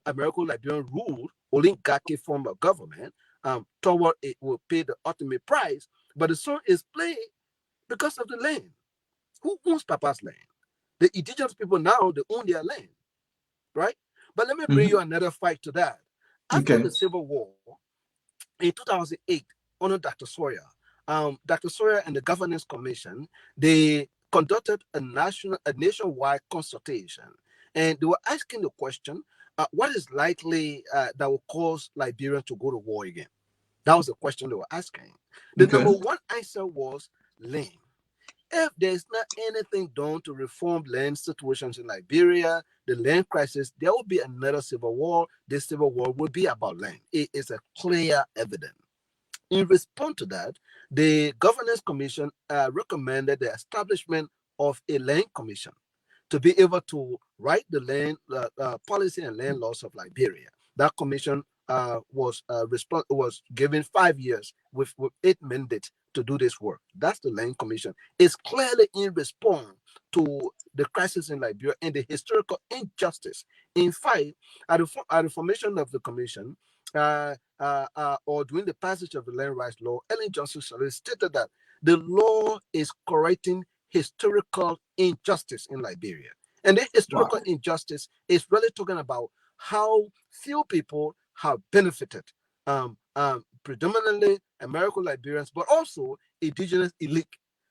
American Liberian ruled oligarchy form of government. Torwald it will pay the ultimate price, but the song is played because of the land. Who owns Papa's land? The indigenous people now they own their land, right? But let me bring you Mhm. another fact to that. After Okay. the Civil War in 2008, under Dr. Sawyer, Dr. Sawyer and the Governance Commission, they conducted a nationwide consultation, and they were asking the question, what is likely that will cause Liberia to go to war again? That was the question they were asking. The number Okay. one answer was land. If there's not anything done to reform land situations in Liberia, the land crisis, there will be another civil war. This civil war will be about land. It is a clear evidence. In response to that, the Governance Commission recommended the establishment of a land commission to be able to write the land policy and land laws of Liberia. That commission was given 5 years with 8 mandates to do this work. That's the land commission. It's clearly in response to the crisis in Liberia and the historical injustice. In fact, at the formation of the commission, or during the passage of the land rights law, Ellen Johnson Sirleaf stated that the law is correcting historical injustice in Liberia. And the historical Wow. injustice is really talking about how few people have benefited, predominantly American Liberians, but also indigenous elite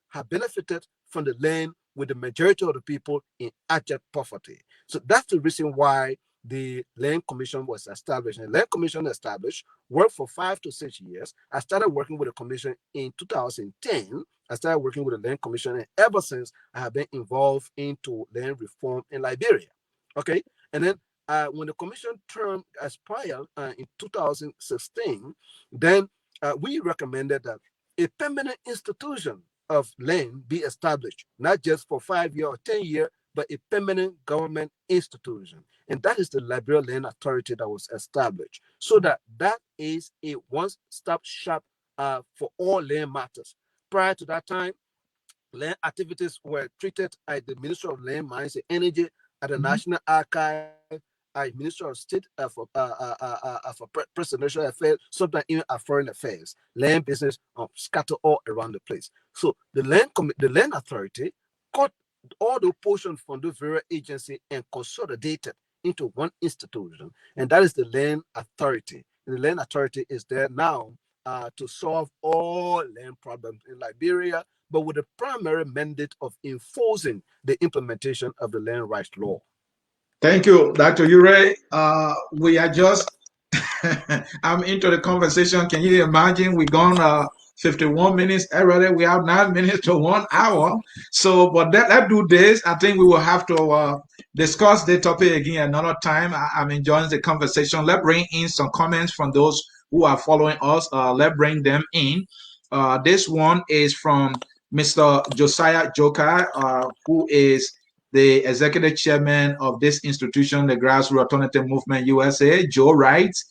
have benefited from the land with the majority of the people in abject poverty. So that's the reason why the Land Commission was established. And the Land Commission established, worked for 5 to 6 years. I started working with the commission in 2010. I started working with the Land Commission, and ever since I have been involved into land reform in Liberia. Okay, and then when the commission term expired in 2016, then we recommended that a permanent institution of land be established, not just for 5 year or 10 year, but a permanent government institution. And that is the Liberia Land Authority that was established. So that is a one-stop shop for all land matters. Prior to that time, land activities were treated at the Ministry of Land, Mines, and Energy, at the Mhm. National Archive, at Ministry of State for Presidential Affairs, sometimes even at Foreign Affairs. Land business scattered all around the place. So the Land Authority cut all the portions from the various agency and consolidated into one institution, and that is the Land Authority. And the Land Authority is there now to solve all land problems in Liberia, but with the primary mandate of enforcing the implementation of the land rights law. Thank you, Dr. Urey. We are just I'm into the conversation. Can you imagine? We've gone 51 minutes already. We have 9 minutes to 1 hour. So, but let's do this. I think we will have to discuss the topic again another time. I'm enjoying the conversation. Let's bring in some comments from those who are following us. Let's bring them in. This one is from Mr. Josiah Joker, who is the executive chairman of this institution, the Grassroots Alternative Movement USA. Joe writes,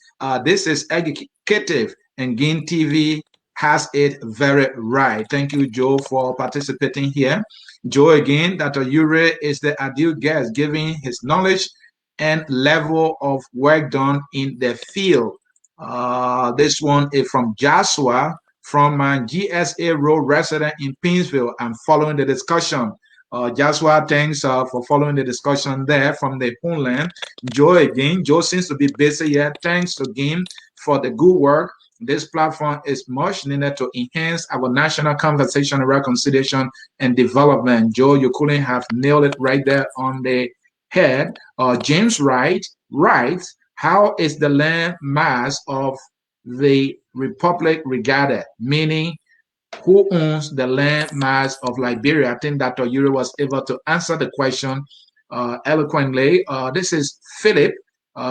this is educative, and Gain TV has it very right. Thank you, Joe, for participating here. Joe, again, Dr. Urey is the ideal guest, giving his knowledge and level of work done in the field. This one is from Joshua, from my GSA Road resident in Pinsville. I'm following the discussion. Joshua, thanks for following the discussion there from the homeland. Joe again. Joe seems to be busy yet. Thanks again for the good work. This platform is much needed to enhance our national conversation, reconciliation, and development. Joe, you couldn't have nailed it right there on the head. James Wright writes, how is the land mass of the republic regarded? Meaning, who owns the land mass of Liberia? I think Dr. Urey was able to answer the question eloquently. This is Philip.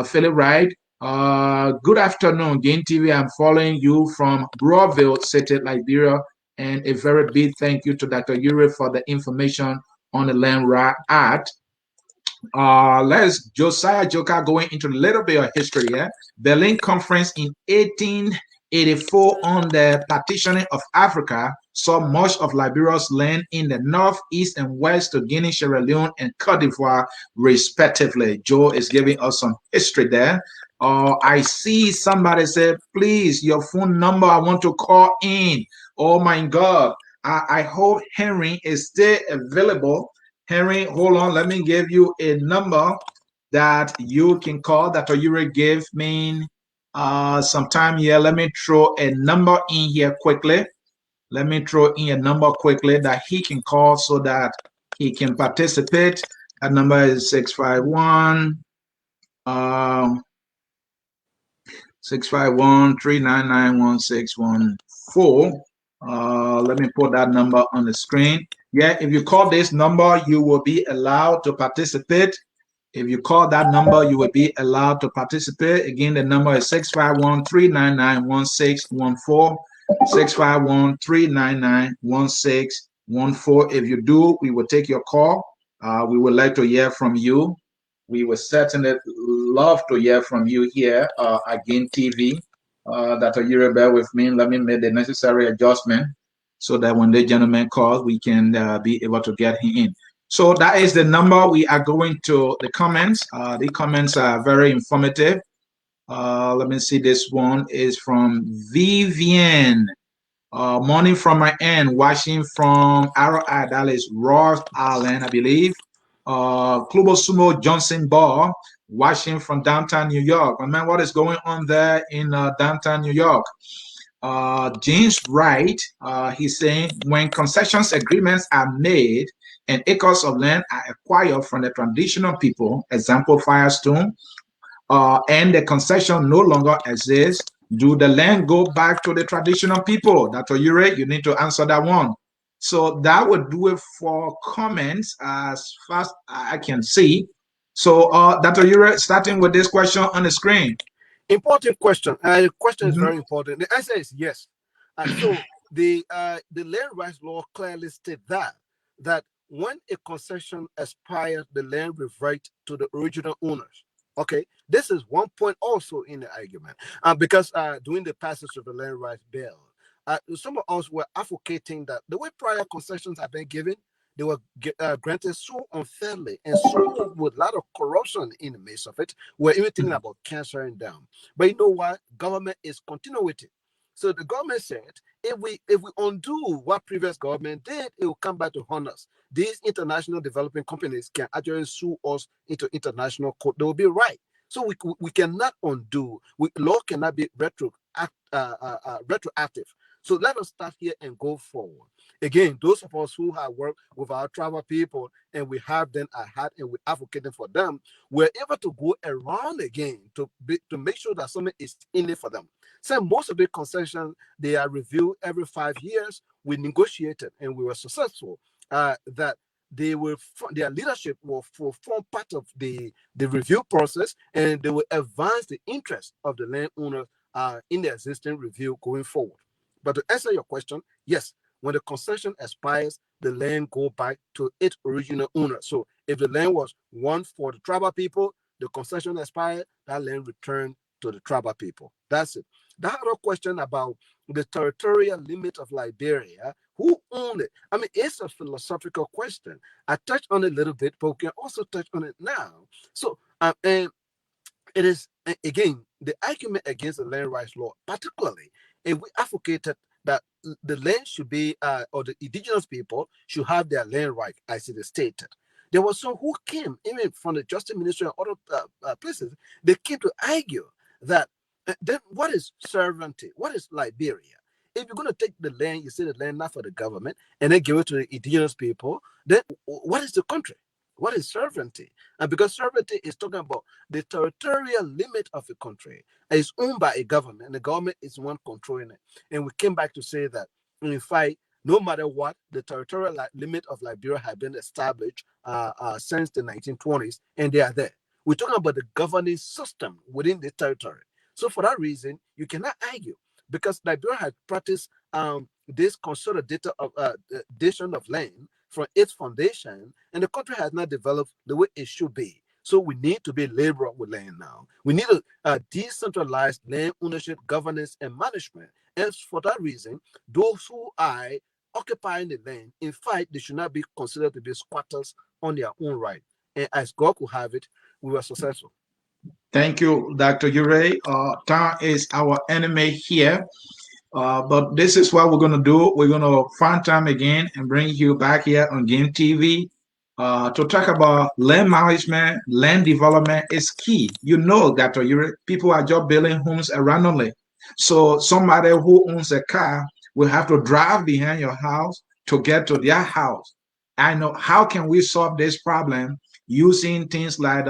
Philip Wright. Good afternoon, Gain TV. I'm following you from Broadville City, Liberia. And a very big thank you to Dr. Urey for the information on the Land Right Act. Let's Josiah Joker going into a little bit of history here. Berlin Conference in 1884 on the partitioning of Africa saw much of Liberia's land in the north, east, and west to Guinea, Sierra Leone, and Cote d'Ivoire, respectively. Joe is giving us some history there. I see somebody say, please, your phone number, I want to call in. Oh my God. I hope Henry is still available. Henry, hold on. Let me give you a number that you can call that Oyure gave me sometime here. Let me throw a number in here quickly. Let me throw in a number quickly that he can call so that he can participate. That number is 651 651 let me put that number on the screen. Yeah, if you call this number, you will be allowed to participate. If you call that number, you will be allowed to participate. Again, the number is 651-399-1614. 651-399-1614. If you do, we will take your call. We would like to hear from you. We would certainly love to hear from you here again, TV. Dr. Yuri, bear with me. Let me make the necessary adjustment so that when the gentleman calls, we can be able to get him in. So that is the number. We are going to the comments. The comments are very informative. Let me see. This one is from Vivian. Morning from my end, watching from Arrow Eye, that is Rhode Island, I believe. Clubo Sumo Johnson Bar, watching from downtown New York. Man, what is going on there in downtown New York? James Wright, he's saying when concessions agreements are made and acres of land are acquired from the traditional people, example Firestone, and the concession no longer exists, do the land go back to the traditional people? Dr. Urey, you need to answer that one. So that would do it for comments as fast as I can see. So, Dr. Urey, starting with this question on the screen. Important question. The question is Mhm. very important. The answer is yes. So the land rights law clearly states that when a concession expires, the land reverts to the original owners. Okay, this is one point also in the argument, because during the passage of the land rights bill, some of us were advocating that the way prior concessions have been given, they were granted so unfairly and so with a lot of corruption in the midst of it. We're even thinking about cancering them. But you know what? Government is continuity. So the government said, if we undo what previous government did, it will come back to haunt us. These international developing companies can actually sue us into international court. They will be right. So we cannot undo. Law cannot be retroactive. So let us start here and go forward. Again, those of us who have worked with our tribal people and we have them at heart and we're advocating for them, we're able to go around again to make sure that something is in it for them. So most of the concessions, they are reviewed every 5 years. We negotiated and we were successful. That their leadership will form part of the review process, and they will advance the interest of the landowner in the existing review going forward. But to answer your question, yes, when the concession expires, the land go back to its original owner. So if the land was one for the tribal people, the concession expired, that land returned to the tribal people. That's it. That other question about the territorial limit of Liberia, who owned it? I mean, it's a philosophical question. I touched on it a little bit, but we can also touch on it now. So, and it is, again, the argument against the land rights law, particularly if we advocated that the land should be, or the indigenous people should have their land right, as it is stated. There was some who came, even from the Justice Ministry and other places, they came to argue that then what is sovereignty? What is Liberia? If you're going to take the land, you say the land not for the government, and then give it to the indigenous people, then what is the country? What is sovereignty? And because sovereignty is talking about the territorial limit of a country is owned by a government, and the government is one controlling it. And we came back to say that, in fact, no matter what, the territorial limit of Liberia had been established since the 1920s, and they are there. We're talking about the governing system within the territory. So for that reason, you cannot argue because Liberia had practiced this consolidated of land from its foundation, and the country has not developed the way it should be. So we need to be liberal with land now. We need a decentralized land ownership, governance, and management. And for that reason, those who are occupying the land, in fact, they should not be considered to be squatters on their own right. And as God could have it, we were successful. Thank you, Dr. Urey. Time is our enemy here. But this is what we're going to do. We're going to find time again and bring you back here on Game TV to talk about land management, land development is key. You know, Dr. Urey, people are just building homes randomly. So somebody who owns a car will have to drive behind your house to get to their house. I know how can we solve this problem using things like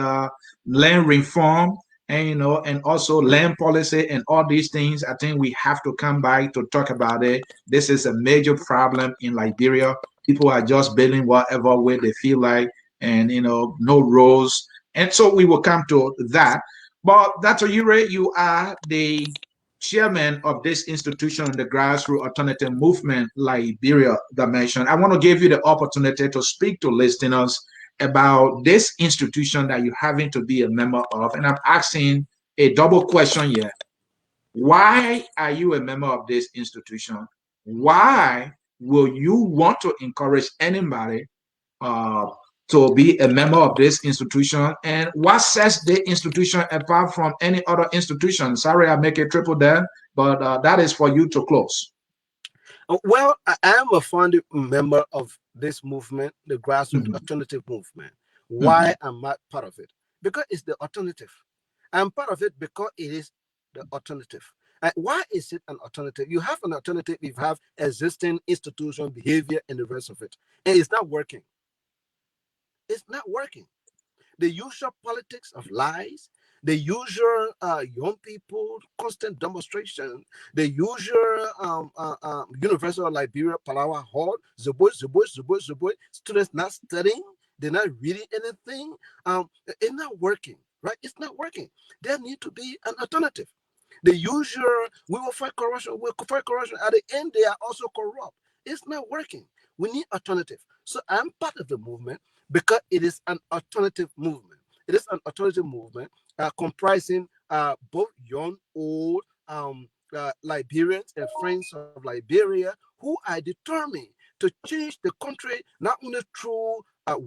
land reform and and also land policy and all these things. I think we have to come back to talk about it. This is a major problem in Liberia. People are just building whatever way they feel like, and no rules. And so we will come to that. But Dr. Urey, you are the chairman of this institution, the grassroots alternative movement Liberia dimension. I want to give you the opportunity to speak to listeners about this institution that you having to be a member of. And I'm asking a double question here. Why are you a member of this institution? Why will you want to encourage anybody uh, to be a member of this institution? And what sets the institution apart from any other institution? Sorry, I make a triple there, but that is for you to close. Well, I am a founding member of this movement, the grassroots Mhm, alternative movement. Why mhm. am I part of it? Because it's the alternative. I'm part of it because it is the alternative. And why is it an alternative? You have an alternative if you have existing institution, behavior, and the rest of it. And it's not working. It's not working. The usual politics of lies, the usual young people constant demonstration, the usual University of Liberia Palawa Hall, Zuboy, students not studying, they're not reading anything. It's not working, right? It's not working. There need to be an alternative. The usual, we will fight corruption, we'll fight corruption. At the end, they are also corrupt. It's not working. We need alternative. So I'm part of the movement because it is an alternative movement. It is an alternative movement comprising both young, old, Liberians and friends of Liberia who are determined to change the country not only through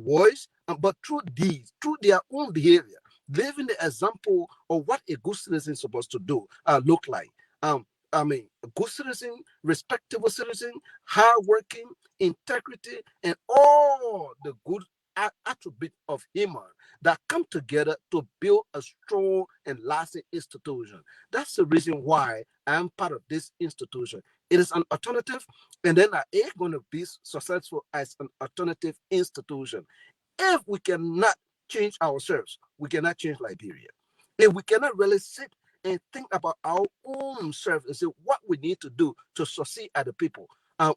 voice, but through deeds, through their own behavior, living the example of what a good citizen is supposed to do, look like. Um, I mean, a good citizen, respectable citizen, hardworking, integrity, and all the good attributes of human that come together to build a strong and lasting institution. That's the reason why I'm part of this institution. It is an alternative, and then I ain't going to be successful as an alternative institution. If we cannot change ourselves, we cannot change Liberia. If we cannot really sit and think about our own self and say what we need to do to succeed as a people,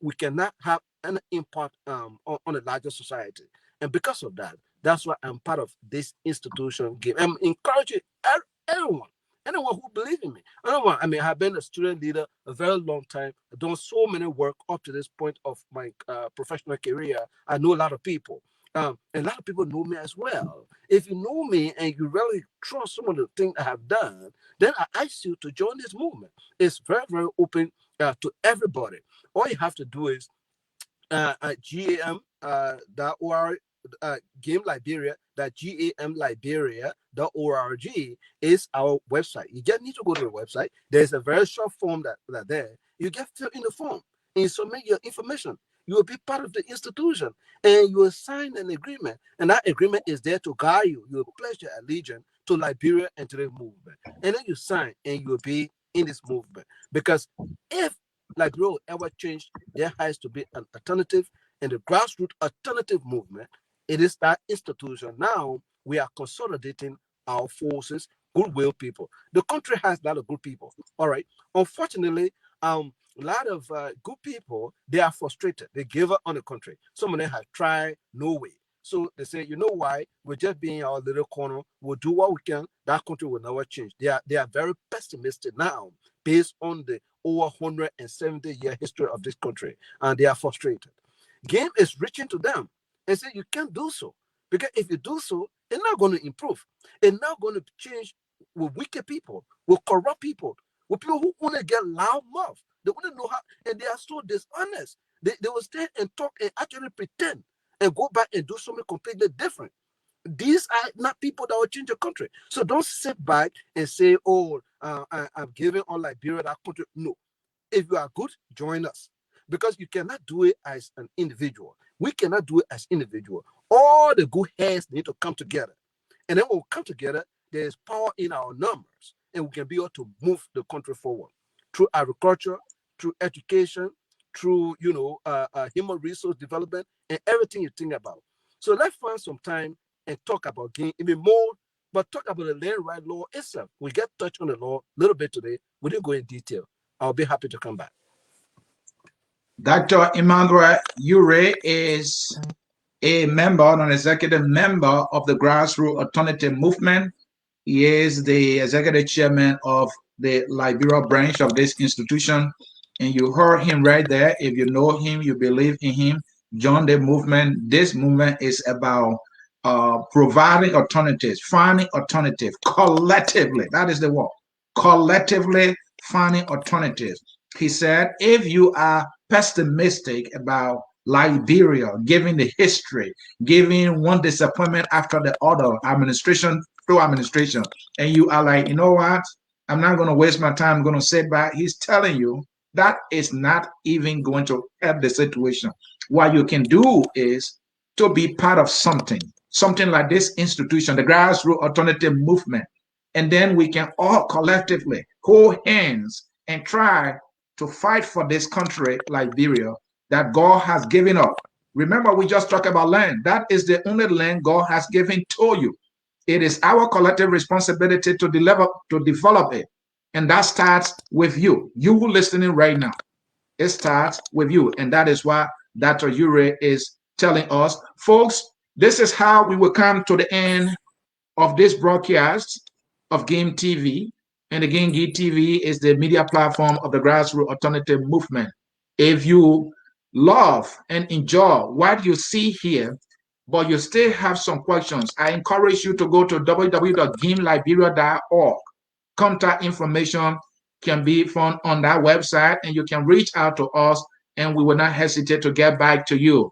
we cannot have an impact on a larger society. And because of that, that's why I'm part of this institution. I'm encouraging everyone, anyone who believes in me. Anyone, I mean, I've been a student leader a very long time. I've done so many work up to this point of my professional career. I know a lot of people. And a lot of people know me as well. If you know me and you really trust some of the things I have done, then I ask you to join this movement. It's very, very open to everybody. All you have to do is GAM.org, Game Liberia, that GAMLiberia.org is our website. You just need to go to the website. There's a very short form that there. You get fill in the form and submit your information. You will be part of the institution and you will sign an agreement. And that agreement is there to guide you. You will pledge your allegiance to Liberia and to the movement. And then you sign and you will be in this movement. Because if Liberia will ever change, there has to be an alternative, and the grassroots alternative movement, it is that institution. Now we are consolidating our forces, goodwill people. The country has a lot of good people. All right. Unfortunately, a lot of good people, they are frustrated. They give up on the country. Some of them have tried, no way. So they say, you know why? We're just being in our little corner. We'll do what we can. That country will never change. They are very pessimistic now, based on the over 170-year history of this country, and they are frustrated. Game is reaching to them and say you can't do so. Because if you do so, it's not going to improve. It's not going to change with wicked people, with corrupt people, with people who want to get loud mouth. They want to know how, and they are so dishonest. They will stand and talk and actually pretend and go back and do something completely different. These are not people that will change the country. So don't sit back and say, oh, I'm giving all Liberia that country. No. If you are good, join us. Because you cannot do it as an individual. We cannot do it as individual. All the good heads need to come together. And then when we come together, there is power in our numbers. And we can be able to move the country forward through agriculture, through education, through human resource development, and everything you think about. So let's find some time and talk about game even more, but talk about the land right law itself. We get touch on the law a little bit today. We didn't go in detail. I'll be happy to come back. Dr. Emmanuel Urey is a member, an executive member of the Grassroots Alternative Movement. He is the executive chairman of the Liberia branch of this institution. And you heard him right there. If you know him, you believe in him, join the movement. This movement is about providing alternatives, finding alternatives collectively. That is the word. Collectively finding alternatives. He said, if you are pessimistic about Liberia, giving the history, giving one disappointment after the other, administration through administration, and you are like, you know what? I'm not going to waste my time. I'm going to sit back. He's telling you that is not even going to help the situation. What you can do is to be part of something like this institution, the Grassroots Alternative Movement. And then we can all collectively hold hands and try to fight for this country, Liberia, that God has given us. Remember, we just talked about land. That is the only land God has given to you. It is our collective responsibility to develop it. And that starts with you. You listening right now. It starts with you. And that is why Dr. Urey is telling us, folks, this is how we will come to the end of this broadcast of Game TV. And again, Game TV is the media platform of the Grassroots Alternative Movement. If you love and enjoy what you see here, but you still have some questions, I encourage you to go to www.gameliberia.org. Contact information can be found on that website, and you can reach out to us, and we will not hesitate to get back to you.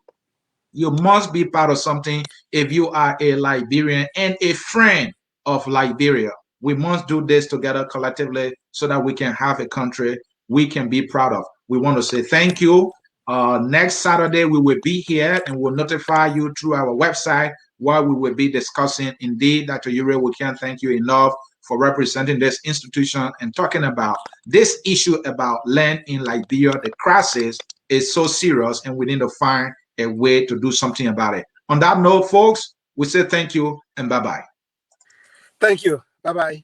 You must be part of something if you are a Liberian and a friend of Liberia. We must do this together collectively so that we can have a country we can be proud of. We want to say thank you. Next Saturday, we will be here and we'll notify you through our website what we will be discussing. Indeed, Dr. Urey, we can't thank you enough for representing this institution and talking about this issue about land in Liberia. The crisis is so serious and we need to find a way to do something about it. On that note, folks, we say thank you and bye-bye. Thank you. Bye-bye.